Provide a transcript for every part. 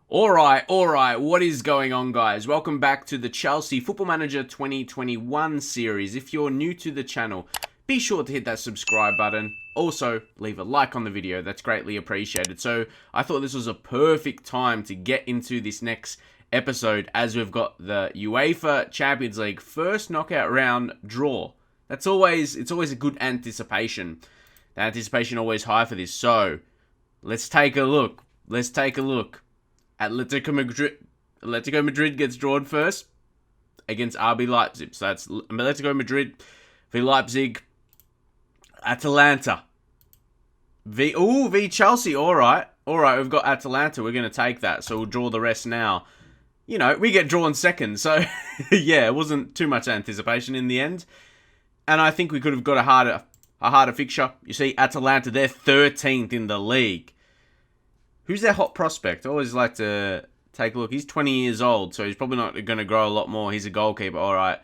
Alright, what is going on, guys? Welcome back to the Chelsea Football Manager 2021 series. If you're new to the channel, be sure to hit that subscribe button. Also, leave a like on the video, that's greatly appreciated. So, I thought this was a perfect time to get into this next episode as we've got the UEFA Champions League first knockout round draw. It's always a good anticipation. The anticipation always high for this. So, let's take a look. Atletico Madrid gets drawn first against RB Leipzig. So that's Atletico Madrid v Leipzig. Atalanta v Chelsea. All right, we've got Atalanta. We're going to take that. So we'll draw the rest now. You know, we get drawn second. So, yeah, it wasn't too much anticipation in the end. And I think we could have got a harder fixture. You see, Atalanta, they're 13th in the league. Who's their hot prospect? I always like to take a look. He's 20 years old, so he's probably not going to grow a lot more. He's a goalkeeper. All right.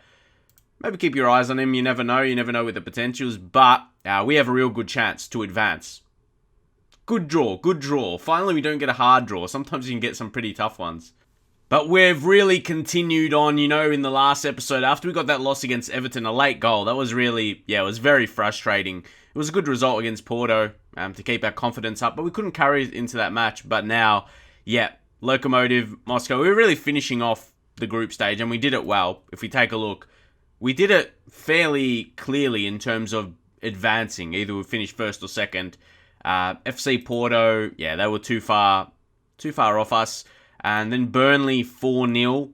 Maybe keep your eyes on him. You never know. You never know with the potentials. But we have a real good chance to advance. Good draw. Finally, we don't get a hard draw. Sometimes you can get some pretty tough ones. But we've really continued on, in the last episode. After we got that loss against Everton, a late goal. That was really, it was very frustrating. It was a good result against Porto to keep our confidence up. But we couldn't carry it into that match. But now, Lokomotiv Moscow. We're really finishing off the group stage. And we did it well. If we take a look, we did it fairly clearly in terms of advancing. Either we finished first or second. FC Porto, they were too far off us. And then Burnley 4-0.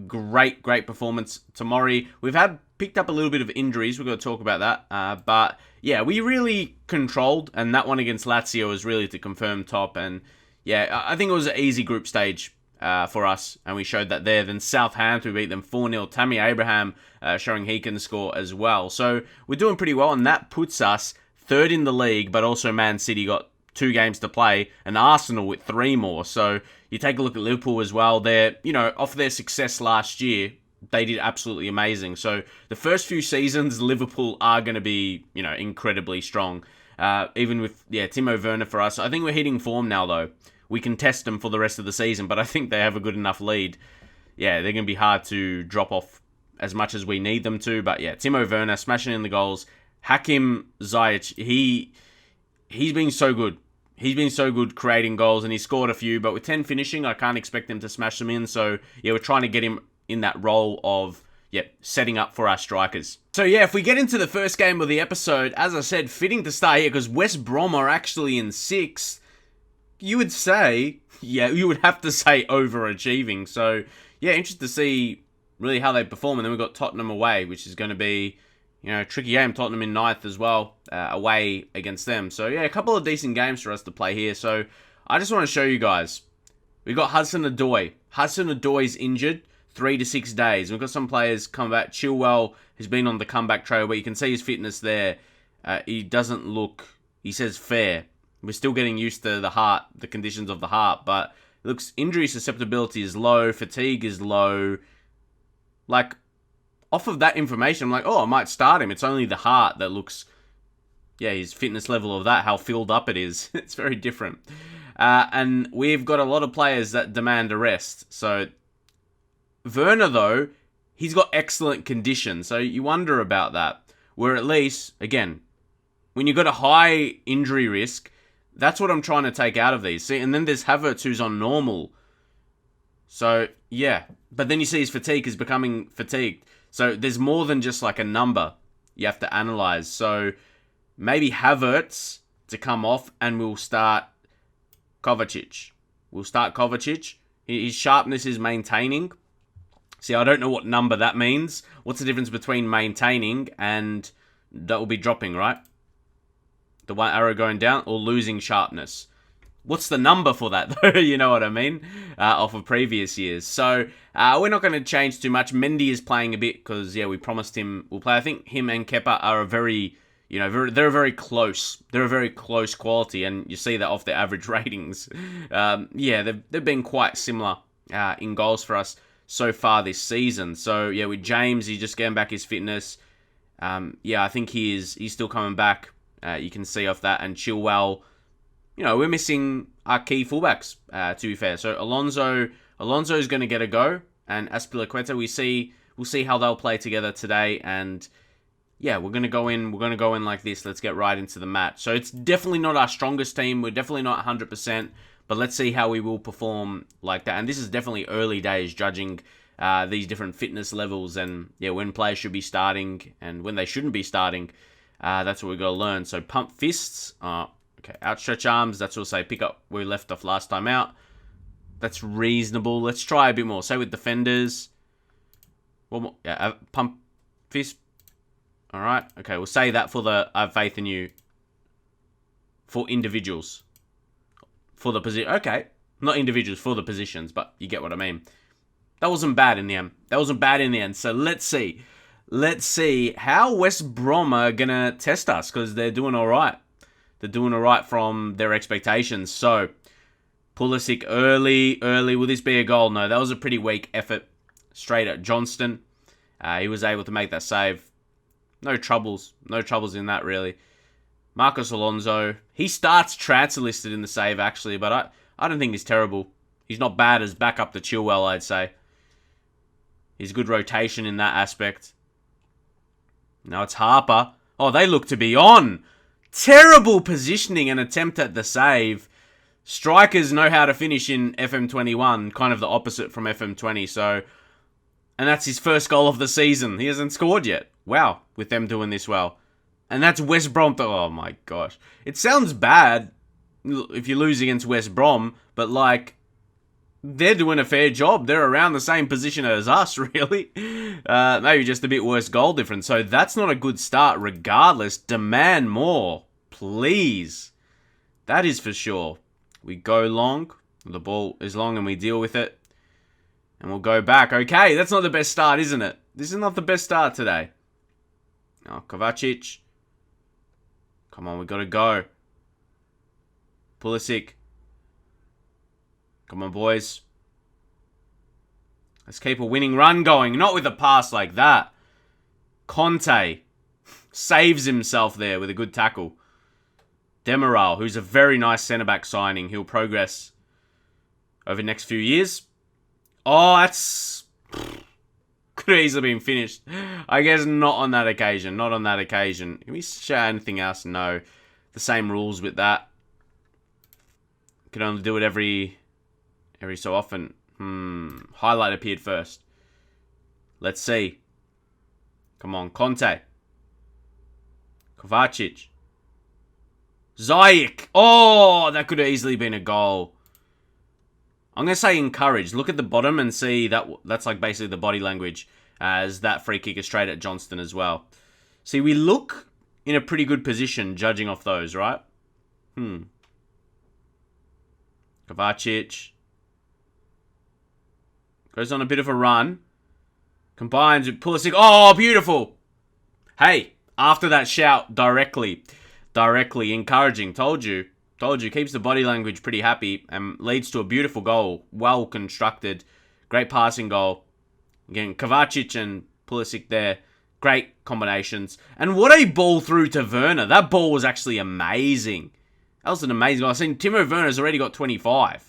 Great performance. Tomori, we've picked up a little bit of injuries. We're going to talk about that. But we really controlled. And that one against Lazio was really to confirm top. And I think it was an easy group stage for us. And we showed that there. Then Southampton, we beat them 4-0. Tammy Abraham showing he can score as well. So we're doing pretty well. And that puts us third in the league. But also Man City got 2 games to play. And Arsenal with 3 more. So you take a look at Liverpool as well. They're, off their success last year, they did absolutely amazing. So the first few seasons, Liverpool are going to be, incredibly strong. Even with, Timo Werner for us. I think we're hitting form now, though. We can test them for the rest of the season, but I think they have a good enough lead. They're going to be hard to drop off as much as we need them to. But Timo Werner smashing in the goals. Hakim Ziyech, he's been so good. He's been so good creating goals, and he scored a few. But with 10 finishing, I can't expect him to smash them in. So, we're trying to get him in that role of, setting up for our strikers. So, if we get into the first game of the episode, as I said, fitting to start here because West Brom are actually in 6th. You would say, you would have to say overachieving. So, interested to see really how they perform. And then we've got Tottenham away, which is going to be, tricky game. Tottenham in 9th as well, away against them. So, a couple of decent games for us to play here. So, I just want to show you guys. We've got Hudson-Odoi. Hudson-Odoi's injured 3 to 6 days. We've got some players come back. Chilwell has been on the comeback trail, but you can see his fitness there. He doesn't look, he says, fair. We're still getting used to the conditions of the heart, but it looks injury susceptibility is low, fatigue is low. Off of that information, I'm like, I might start him. It's only the heart that looks, his fitness level of that, how filled up it is. It's very different. And we've got a lot of players that demand a rest. So, Werner, though, he's got excellent condition. So, you wonder about that. Where at least, again, when you've got a high injury risk, that's what I'm trying to take out of these. See, and then there's Havertz who's on normal. So, But then you see his fatigue is becoming fatigued. So there's more than just like a number you have to analyze. So maybe Havertz to come off and we'll start Kovacic. His sharpness is maintaining. See, I don't know what number that means. What's the difference between maintaining and that will be dropping, right? The one arrow going down or losing sharpness. What's the number for that, though? You know what I mean? Off of previous years. So, we're not going to change too much. Mendy is playing a bit because, we promised him we'll play. I think him and Kepa are a very, they're very close. They're a very close quality, and you see that off their average ratings. They've been quite similar in goals for us so far this season. So, with James, he's just getting back his fitness. I think he's still coming back. You can see off that. And Chilwell, we're missing our key fullbacks, to be fair. So Alonso is going to get a go, and Azpilicueta, we'll see how they'll play together today, and yeah, we're going to go in like this. Let's get right into the match. So it's definitely not our strongest team. We're definitely not 100%, but let's see how we will perform like that. And this is definitely early days judging these different fitness levels, and yeah, when players should be starting and when they shouldn't be starting. That's what we've got to learn. So pump fists. Okay, outstretch arms. That's also pick up where we left off last time out. That's reasonable. Let's try a bit more. Say with defenders. One more. Yeah, pump fist. All right. Okay, we'll say that for the I have faith in you. For individuals. For the position. Okay. Not individuals, for the positions, but you get what I mean. That wasn't bad in the end. So let's see. Let's see how West Brom are going to test us, because they're doing all right. They're doing all right from their expectations. So, Pulisic early. Will this be a goal? No, that was a pretty weak effort straight at Johnston. He was able to make that save. No troubles in that, really. Marcos Alonso. He starts transfer listed in the save, actually, but I don't think he's terrible. He's not bad as backup to Chilwell, I'd say. He's good rotation in that aspect. Now it's Harper. Oh, they look to be on. Terrible positioning and attempt at the save. Strikers know how to finish in FM21, kind of the opposite from FM20. So, and that's his first goal of the season. He hasn't scored yet. Wow, with them doing this well. And that's West Brom. Oh my gosh. It sounds bad if you lose against West Brom, but like, they're doing a fair job. They're around the same position as us, really. Maybe just a bit worse goal difference. So that's not a good start. Regardless, demand more. Please. That is for sure. We go long. The ball is long and we deal with it. And we'll go back. Okay, that's not the best start, isn't it? This is not the best start today. Oh, Kovacic. Come on, we got to go. Pulisic. Come on, boys. Let's keep a winning run going. Not with a pass like that. Conte saves himself there with a good tackle. Demiral, who's a very nice centre-back signing. He'll progress over the next few years. Oh, that's... could have easily been finished. I guess not on that occasion. Can we show anything else? No. The same rules with that. Can only do it every so often. Highlight appeared first. Let's see. Come on, Conte. Kovacic. Ziyech. Oh, that could have easily been a goal. I'm going to say encouraged. Look at the bottom and see that's like basically the body language, as that free kick is straight at Johnston as well. See, we look in a pretty good position judging off those, right? Kovacic. Goes on a bit of a run. Combines with Pulisic. Oh, beautiful. Hey, after that shout, directly encouraging. Told you. Keeps the body language pretty happy and leads to a beautiful goal. Well constructed. Great passing goal. Again, Kovacic and Pulisic there. Great combinations. And what a ball through to Werner. That ball was actually amazing. That was an amazing goal. I've seen Timo Werner's already got 25.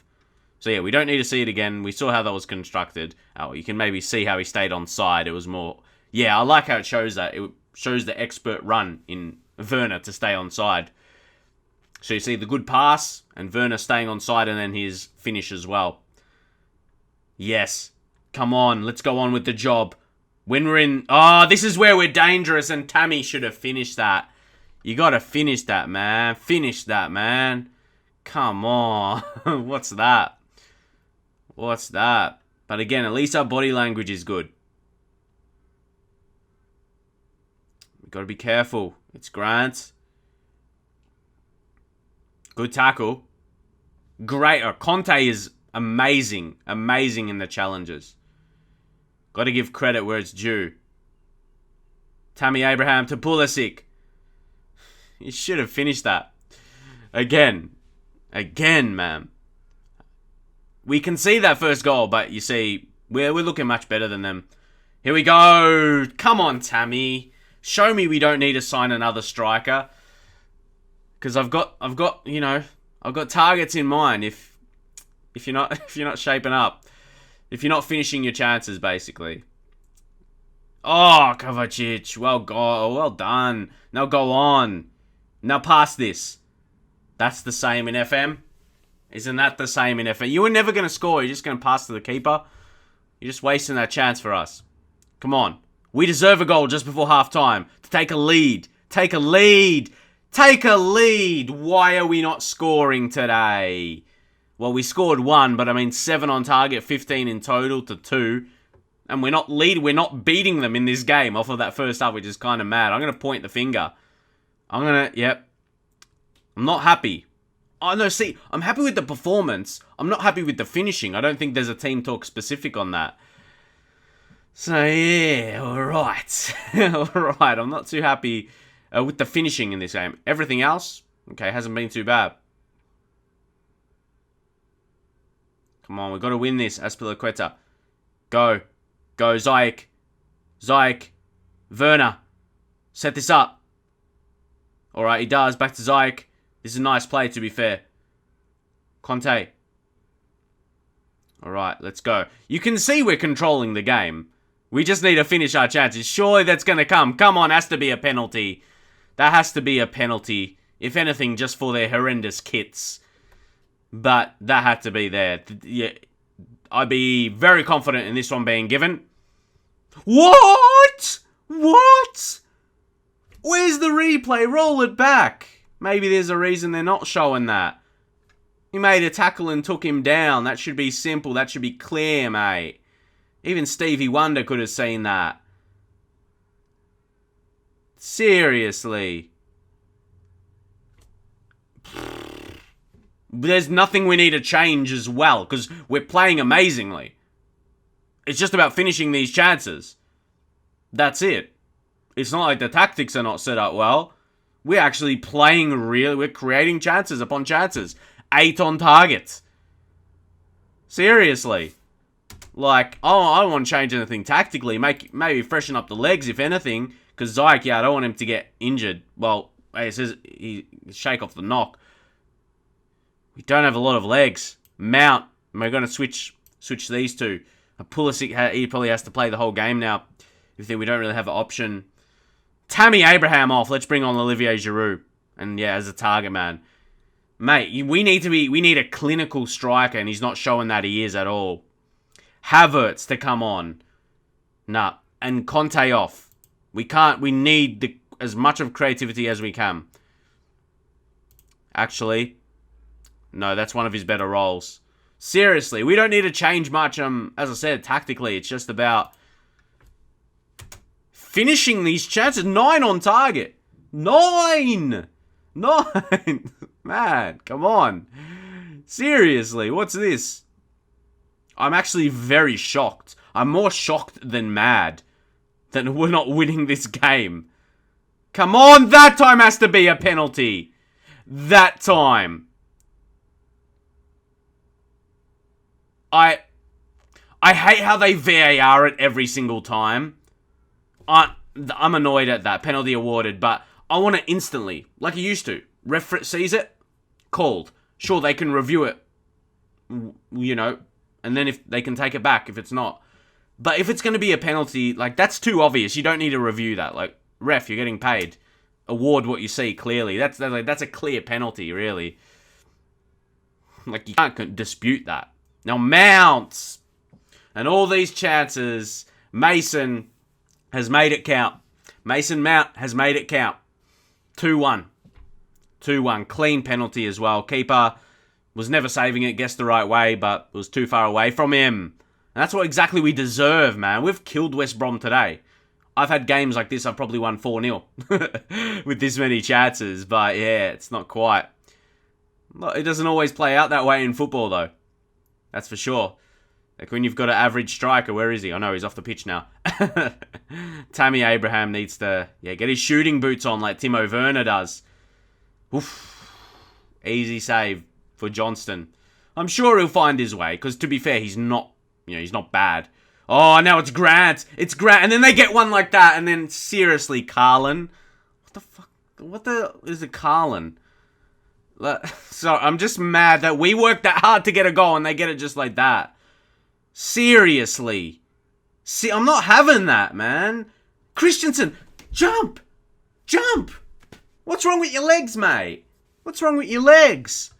So yeah, we don't need to see it again. We saw how that was constructed. Oh, you can maybe see how he stayed on side. It was more... yeah, I like how it shows that. It shows the expert run in Werner to stay on side. So you see the good pass and Werner staying on side and then his finish as well. Yes. Come on, let's go on with the job. When we're in... oh, this is where we're dangerous and Tammy should have finished that. You got to finish that, man. Come on. What's that? But again, at least our body language is good. We've got to be careful. It's Grant. Good tackle. Great. Conte is amazing. Amazing in the challenges. Got to give credit where it's due. Tammy Abraham to Pulisic. You should have finished that. Again, man. We can see that first goal, but you see, we're looking much better than them. Here we go. Come on, Tammy. Show me we don't need to sign another striker. Because I've got, I've got targets in mind. If you're not shaping up, if you're not finishing your chances, basically. Oh, Kovacic, well done. Now go on. Now pass this. That's the same in FM. Isn't that the same in FM? You were never going to score. You're just going to pass to the keeper. You're just wasting that chance for us. Come on. We deserve a goal just before half-time to take a lead. Take a lead. Take a lead. Why are we not scoring today? Well, we scored 1, but I mean 7 on target, 15 in total to 2. And we're not beating them in this game off of that first half, which is kind of mad. I'm going to point the finger. I'm not happy. Oh, no, see, I'm happy with the performance. I'm not happy with the finishing. I don't think there's a team talk specific on that. So, yeah, alright. Alright, I'm not too happy with the finishing in this game. Everything else, okay, hasn't been too bad. Come on, we've got to win this, Azpilicueta. Go. Go, Ziyech. Ziyech. Werner. Set this up. Alright, he does. Back to Ziyech. This is a nice play, to be fair. Conte. Alright, let's go. You can see we're controlling the game. We just need to finish our chances. Surely that's going to come. Come on, has to be a penalty. That has to be a penalty. If anything, just for their horrendous kits. But that had to be there. Yeah, I'd be very confident in this one being given. What? What? Where's the replay? Roll it back. Maybe there's a reason they're not showing that. He made a tackle and took him down. That should be simple. That should be clear, mate. Even Stevie Wonder could have seen that. Seriously. There's nothing we need to change as well, because we're playing amazingly. It's just about finishing these chances. That's it. It's not like the tactics are not set up well. We're actually playing we're creating chances upon chances. 8 on target. Seriously. Like, I don't want to change anything tactically. Maybe freshen up the legs, if anything. Because Ziyech, I don't want him to get injured. Well, it says he shake off the knock. We don't have a lot of legs. Mount. We're going to switch these two. Pulisic, he probably has to play the whole game now. If we don't really have an option. Tammy Abraham off. Let's bring on Olivier Giroud. And yeah, as a target man. Mate, we need a clinical striker, and he's not showing that he is at all. Havertz to come on. Nah. And Conte off. We need as much of creativity as we can. Actually, no, that's one of his better roles. Seriously, we don't need to change much, as I said, tactically. It's just about finishing these chances. 9 on target. 9! 9! Man, come on. Seriously, what's this? I'm actually very shocked. I'm more shocked than mad that we're not winning this game. Come on, that time has to be a penalty. That time. I hate how they VAR it every single time. I'm annoyed at that. Penalty awarded, but I want it instantly, like you used to. Ref sees it, called. Sure, they can review it, you know, and then if they can take it back if it's not. But if it's going to be a penalty, like, that's too obvious. You don't need to review that. Like, ref, you're getting paid. Award what you see clearly. That's a clear penalty, really. Like, you can't dispute that. Now, Mount. And all these chances, Mason has made it count. Mason Mount has made it count. 2-1. 2-1. Clean penalty as well. Keeper was never saving it, guessed the right way, but was too far away from him. And that's what exactly we deserve, man. We've killed West Brom today. I've had games like this, I've probably won 4-0 with this many chances, but yeah, it's not quite. It doesn't always play out that way in football, though. That's for sure. Like when you've got an average striker, where is he? Oh no, he's off the pitch now. Tammy Abraham needs to get his shooting boots on like Timo Werner does. Oof. Easy save for Johnston. I'm sure he'll find his way, because to be fair, he's not bad. Oh, now it's Grant. It's Grant. And then they get one like that, and then seriously, Carlin. What the fuck? What the is it, Carlin? So I'm just mad that we worked that hard to get a goal and they get it just like that. Seriously. See, I'm not having that, man. Christensen, jump! Jump! What's wrong with your legs, mate? What's wrong with your legs?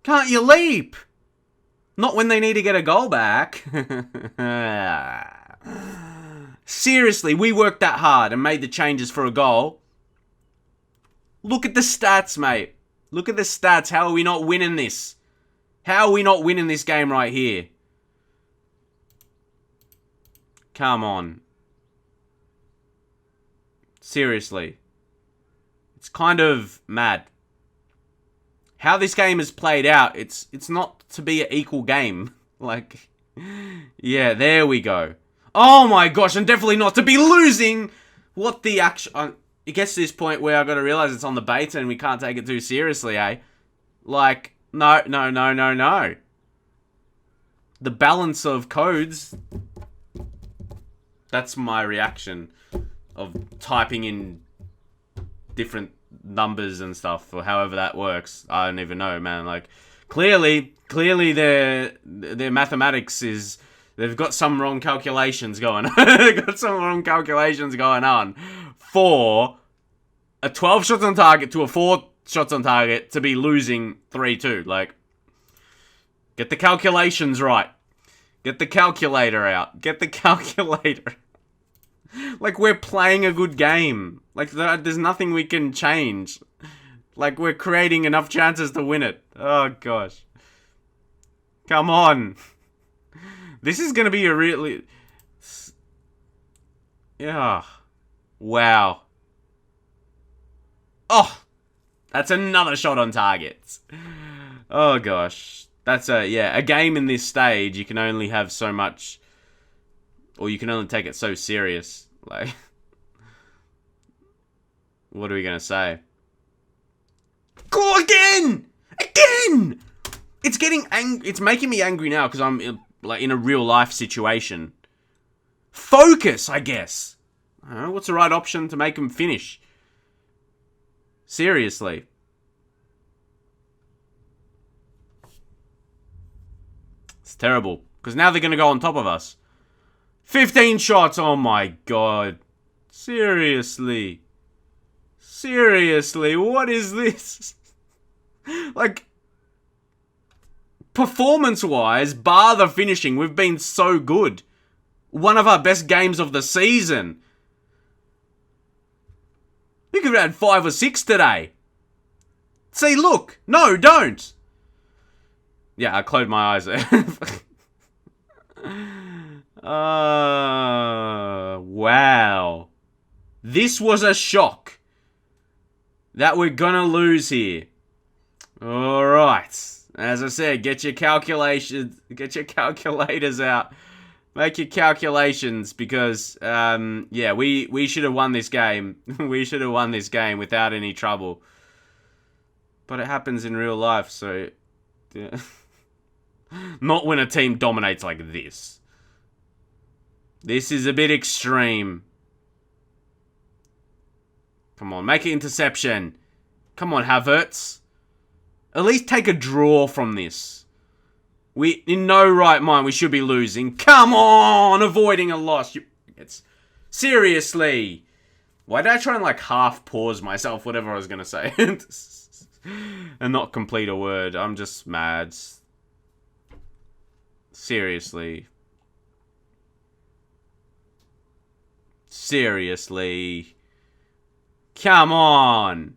Can't you leap? Not when they need to get a goal back. Seriously, we worked that hard and made the changes for a goal. Look at the stats, mate. Look at the stats. How are we not winning this? How are we not winning this game right here? Come on. Seriously. It's kind of mad. How this game is played out, it's not to be an equal game. Like, yeah, there we go. Oh my gosh, and definitely not to be losing. What the actual... It gets to this point where I've got to realize it's on the beta and we can't take it too seriously, eh? Like, no. The balance of codes... That's my reaction of typing in different numbers and stuff, or however that works. I don't even know, man. Like, clearly their mathematics is... They've got some wrong calculations going on. They've got some wrong calculations going on for a 12 shots on target to a 4 shots on target to be losing 3-2. Like, get the calculations right. Get the calculator out. Get the calculator. Like, we're playing a good game. Like, there's nothing we can change. Like, we're creating enough chances to win it. Oh, gosh. Come on. This is going to be a really... Yeah. Wow. Oh! That's another shot on target. Oh, gosh. That's a game in this stage, you can only have so much... Or you can only take it so serious. Like... What are we going to say? Go again! Again! It's getting it's making me angry now because I'm like in a real life situation. Focus, I guess. I don't know, what's the right option to make him finish? Seriously. It's terrible. Because now they're going to go on top of us. 15 shots, oh my god. Seriously. Seriously, what is this? Like, performance-wise, bar the finishing, we've been so good. One of our best games of the season. We could have had 5 or 6 today. See, look. No, don't. Yeah, I closed my eyes there. Wow. This was a shock. That we're gonna lose here. Alright. As I said, get your calculations, get your calculators out. Make your calculations because, yeah, we should have won this game. We should have won this game without any trouble. But it happens in real life, so... Yeah. Not when a team dominates like this. This is a bit extreme. Come on, make an interception. Come on, Havertz. At least take a draw from this. We, in no right mind, we should be losing. Come on, avoiding a loss. It's seriously. Why did I try and like half pause myself, whatever I was going to say? And not complete a word. I'm just mad. Seriously. Seriously. Come on.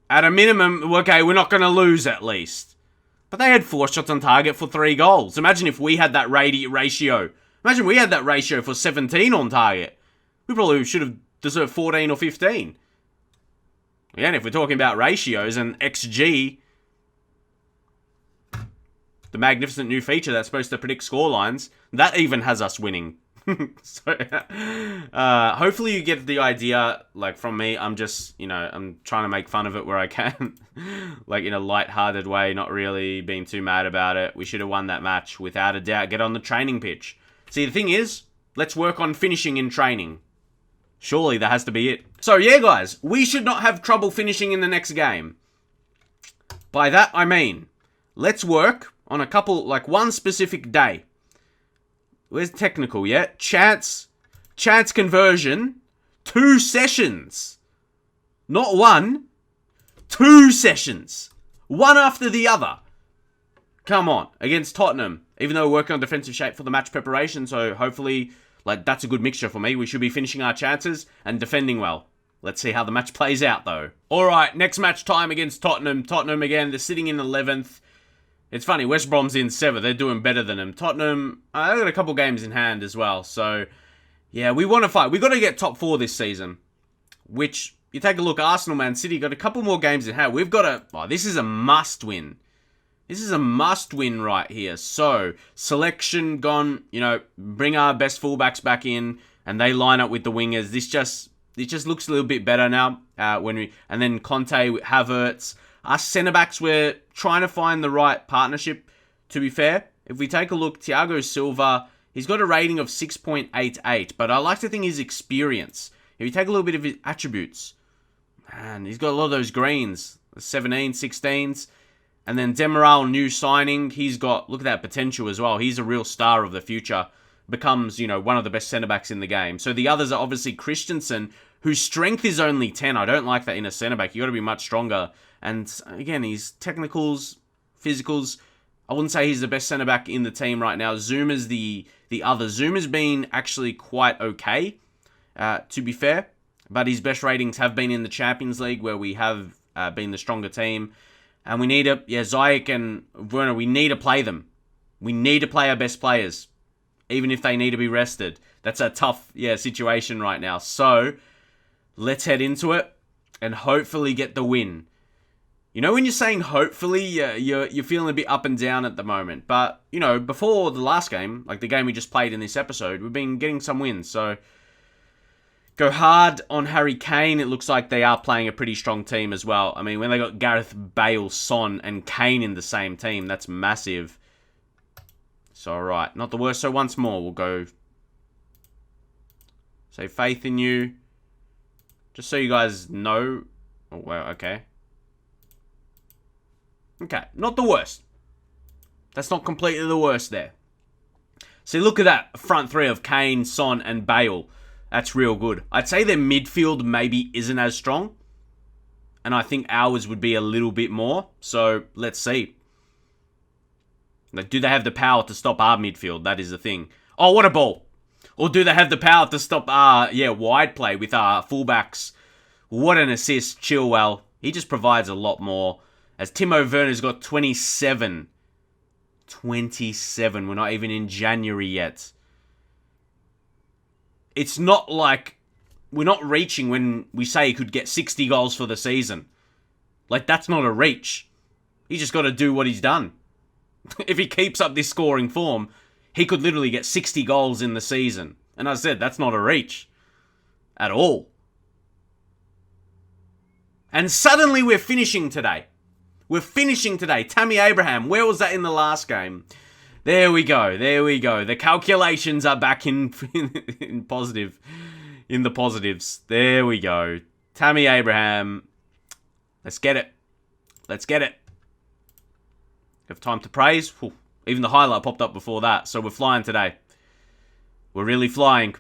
At a minimum, okay, we're not going to lose at least. But they had 4 shots on target for 3 goals. Imagine if we had that ratio. Imagine we had that ratio for 17 on target. We probably should have deserved 14 or 15. Again, if we're talking about ratios and XG, the magnificent new feature that's supposed to predict scorelines, that even has us winning. So, hopefully you get the idea, like, from me. I'm just, you know, I'm trying to make fun of it where I can. Like, in a light-hearted way, not really being too mad about it. We should have won that match, without a doubt. Get on the training pitch. See, the thing is, let's work on finishing in training. Surely that has to be it. So yeah, guys, we should not have trouble finishing in the next game. By that, I mean, let's work on a couple, like one specific day. Where's technical, yeah? Chance conversion, 2 sessions. Not one, 2 sessions. One after the other. Come on, against Tottenham. Even though we're working on defensive shape for the match preparation, so hopefully, like, that's a good mixture for me. We should be finishing our chances and defending well. Let's see how the match plays out, though. Alright, next match time against Tottenham. Tottenham, again, they're sitting in 11th. It's funny, West Brom's in 7th. They're doing better than them. Tottenham, they've got a couple games in hand as well. So, yeah, we want to fight. We've got to get top 4 this season. Which, you take a look, Arsenal, Man City, got a couple more games in hand. We've got to... Oh, this is a must-win. This is a must-win right here. So, selection gone, you know, bring our best fullbacks back in, and they line up with the wingers. This just looks a little bit better now. And then Conte, Havertz, us centre-backs, we're trying to find the right partnership, to be fair. If we take a look, Thiago Silva, he's got a rating of 6.88, but I like to think his experience. If you take a little bit of his attributes, man, he's got a lot of those greens, 17s, 16s. And then Demiral, new signing, he's got, look at that potential as well. He's a real star of the future. Becomes, you know, one of the best centre-backs in the game. So the others are obviously Christensen, whose strength is only 10. I don't like that in a centre-back. You got to be much stronger. And again, his technicals, physicals, I wouldn't say he's the best centre-back in the team right now. Zuma's the other. Zuma's been actually quite okay, to be fair. But his best ratings have been in the Champions League, where we have been the stronger team. And we need to, Ziyech and Werner, we need to play them. We need to play our best players, even if they need to be rested. That's a tough, situation right now. So, let's head into it and hopefully get the win. You know, when you're saying hopefully, you're feeling a bit up and down at the moment. But, you know, before the last game, like the game we just played in this episode, we've been getting some wins. So, go hard on Harry Kane. It looks like they are playing a pretty strong team as well. I mean, when they got Gareth Bale, Son, and Kane in the same team, that's massive. So, alright, not the worst. So, once more, we'll go. Say faith in you. Just so you guys know. Oh, well, okay. Okay, not the worst. That's not completely the worst there. See, look at that front three of Kane, Son, and Bale. That's real good. I'd say their midfield maybe isn't as strong. And I think ours would be a little bit more. So, let's see. Like, do they have the power to stop our midfield? That is the thing. Oh, what a ball. Or do they have the power to stop our, wide play with our fullbacks? What an assist, Chilwell. He just provides a lot more. As Timo Werner's got 27. 27. We're not even in January yet. It's not like we're not reaching when we say he could get 60 goals for the season. Like, that's not a reach. He just got to do what he's done. If he keeps up this scoring form, he could literally get 60 goals in the season. And I said, that's not a reach. At all. And suddenly we're finishing today. We're finishing today. Tammy Abraham, where was that in the last game? There we go. There we go. The calculations are back in positive. In the positives. There we go. Tammy Abraham. Let's get it. Let's get it. Have time to praise. Whew. Even the highlight popped up before that. So we're flying today. We're really flying.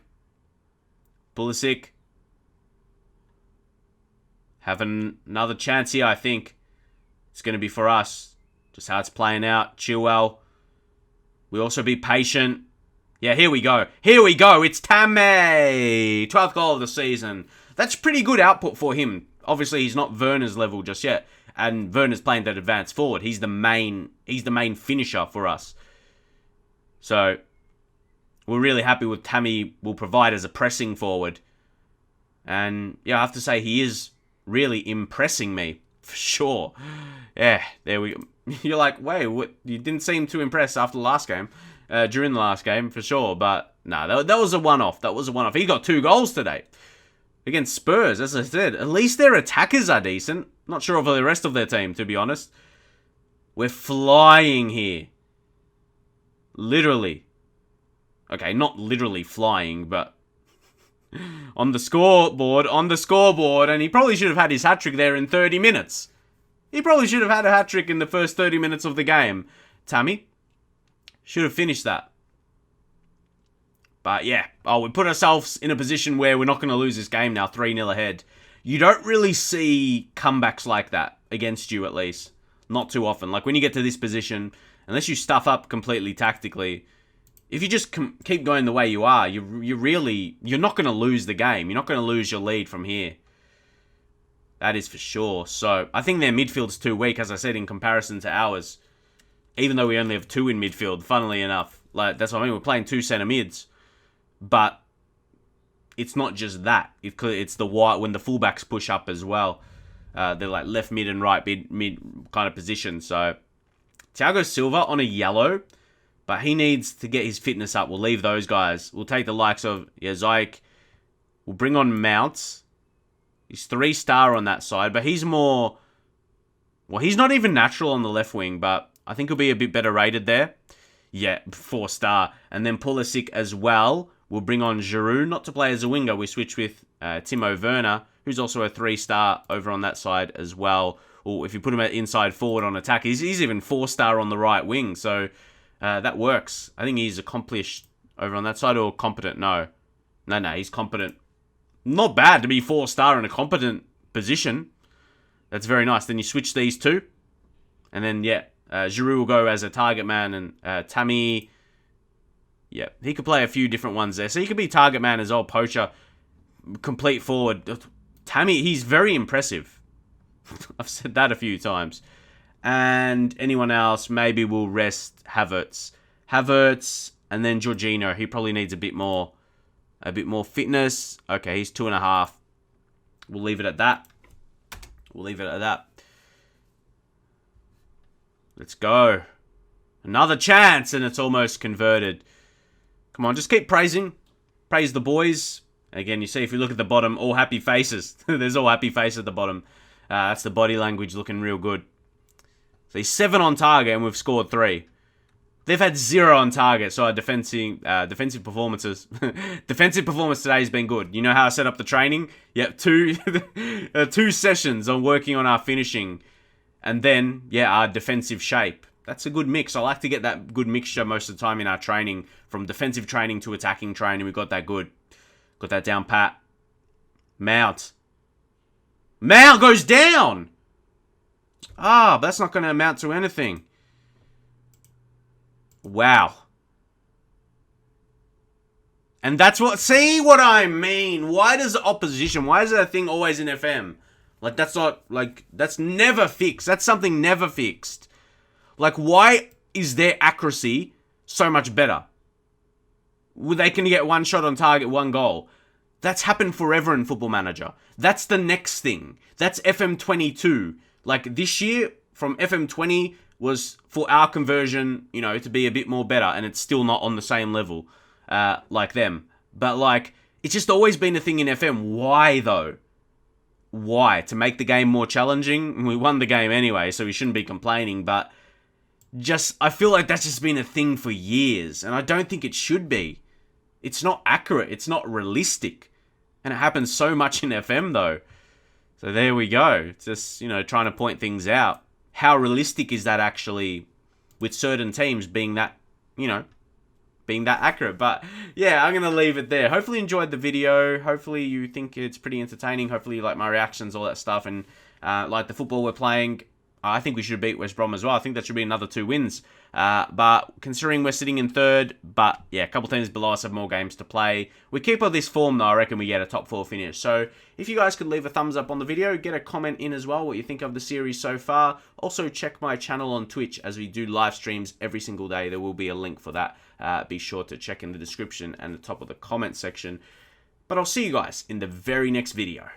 Pulisic. Having another chance here, I think. It's going to be for us. Just how it's playing out. Chilwell. We also be patient. Yeah, here we go. Here we go. It's Tammy. 12th goal of the season. That's pretty good output for him. Obviously, he's not Werner's level just yet. And Werner's playing that advanced forward. He's the main finisher for us. So, we're really happy with Tammy will provide as a pressing forward. And, I have to say, he is really impressing me. For sure. Yeah, there we go. You're like, wait, what? You didn't seem too impressed after the last game. During the last game, for sure. But, no, that was a one-off. That was a one-off. He got 2 goals today. Against Spurs, as I said. At least their attackers are decent. Not sure of the rest of their team, to be honest. We're flying here. Literally. Okay, not literally flying, but... On the scoreboard, and he probably should have had his hat-trick there in 30 minutes. He probably should have had a hat-trick in the first 30 minutes of the game. Tammy should have finished that. But yeah, we put ourselves in a position where we're not going to lose this game now, 3-0 ahead. You don't really see comebacks like that, against you at least. Not too often. Like when you get to this position, unless you stuff up completely tactically, if you just keep going the way you are, you're not going to lose the game. You're not going to lose your lead from here. That is for sure. So I think their midfield's too weak, as I said, in comparison to ours. Even though we only have 2 in midfield, funnily enough. Like that's what I mean. We're playing 2 centre mids. But it's not just that. It's the wide when the fullbacks push up as well. They're like left mid and right mid kind of position. So Thiago Silva on a yellow, but he needs to get his fitness up. We'll leave those guys. We'll take the likes of Zayek. We'll bring on Mounts. He's 3-star on that side, but he's more... Well, he's not even natural on the left wing, but I think he'll be a bit better rated there. Yeah, 4-star. And then Pulisic as well. We'll bring on Giroud, not to play as a winger. We switch with Timo Werner, who's also a 3-star over on that side as well. Or if you put him at inside forward on attack, he's even 4-star on the right wing. So that works. I think he's accomplished over on that side, or competent. No, he's competent. Not bad to be 4-star in a competent position. That's very nice. Then you switch these two. And then, yeah, Giroud will go as a target man. And Tammy... Yeah, he could play a few different ones there. So he could be target man as well, poacher, complete forward. Tammy, he's very impressive. I've said that a few times. And anyone else, maybe we'll rest Havertz. And then Jorginho, he probably needs a bit more fitness. Okay, he's 2.5. We'll leave it at that. Let's go. Another chance, and it's almost converted. Come on, just keep praising. Praise the boys. Again, you see, if you look at the bottom, all happy faces. There's all happy faces at the bottom. That's the body language looking real good. So he's 7 on target, and we've scored 3. They've had 0 on target, so our defensive performances... defensive performance today has been good. You know how I set up the training? Yep, 2 sessions on working on our finishing. And then, yeah, our defensive shape. That's a good mix. I like to get that good mixture most of the time in our training. From defensive training to attacking training, we got that good. Got that down pat. Mount goes down! But that's not going to amount to anything. Wow. And that's what... See what I mean? Why does the opposition... Why is that a thing always in FM? Like, that's not... Like, that's never fixed. That's something never fixed. Like, why is their accuracy so much better? They can get 1 shot on target, 1 goal. That's happened forever in Football Manager. That's the next thing. That's FM22. Like, this year, from FM20, was for our conversion, you know, to be a bit more better. And it's still not on the same level like them. But, like, it's just always been a thing in FM. Why, though? Why? To make the game more challenging? We won the game anyway, so we shouldn't be complaining. But... I feel like that's just been a thing for years, and I don't think it should be. It's not accurate, it's not realistic, and it happens so much in FM though. So there we go, just, you know, trying to point things out. How realistic is that actually with certain teams being that, you know, being that accurate? But yeah, I'm going to leave it there. Hopefully you enjoyed the video, hopefully you think it's pretty entertaining, hopefully you like my reactions, all that stuff, and like the football we're playing. I think we should beat West Brom as well. I think that should be another 2 wins. But considering we're sitting in 3rd, but yeah, a couple teams below us have more games to play. We keep up this form though, I reckon we get a top 4 finish. So if you guys could leave a thumbs up on the video, get a comment in as well, what you think of the series so far. Also check my channel on Twitch as we do live streams every single day. There will be a link for that. Be sure to check in the description and the top of the comment section. But I'll see you guys in the very next video.